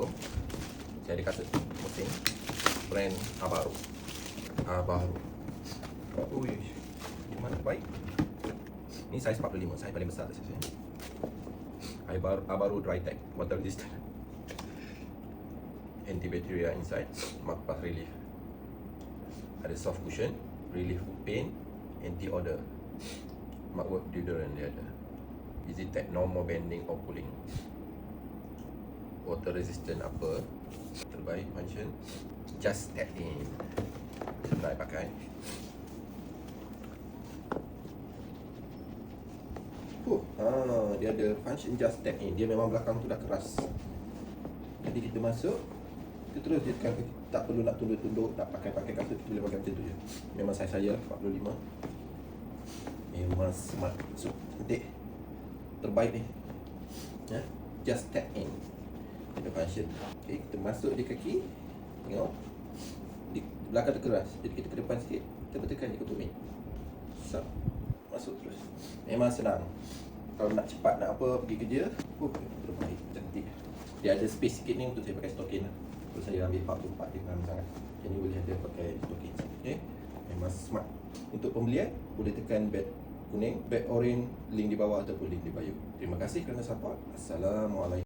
Assalamualaikum. Saya ada kasut mesin brand Abaru. Ui, mana baik. Ni saiz 45, saiz paling besar saya. Abaru Dry Tech, water resistant, antibacterial inside, mark pass relief. Ada soft cushion, relief pain, anti odor, mark work deodorant dia ada. Easy tech, no more bending or pulling. Water resistant upper, terbaik function, just step in. Senang pakai. Dia ada function just step in. Dia memang belakang tu dah keras. Jadi kita masuk, kita terus dia tekan, tak perlu nak tunduk-tunduk, nak pakai kasut, kita boleh pakai macam tu je. Memang saiz saya 45. Memang smart. So, cantik. Terbaik ni. Ya, just step in. Ada function. Okay, kita masuk di kaki. Tengok. Di belakang tu keras. Jadi kita ke depan sikit, kita tekan je ke tumit. Sap. Masuk terus. Memang senang. Kalau nak cepat nak apa pergi kerja, terbaik, cantik. Dia ada space sikit ni untuk saya pakai stokin lah. Kalau saya ambil part tu, part dia kena sangat. Jadi boleh ada pakai stokin. Okay. Memang smart. Untuk pembelian boleh tekan beg kuning, beg orange, link di bawah ataupun link di bio. Terima kasih kerana support. Assalamualaikum.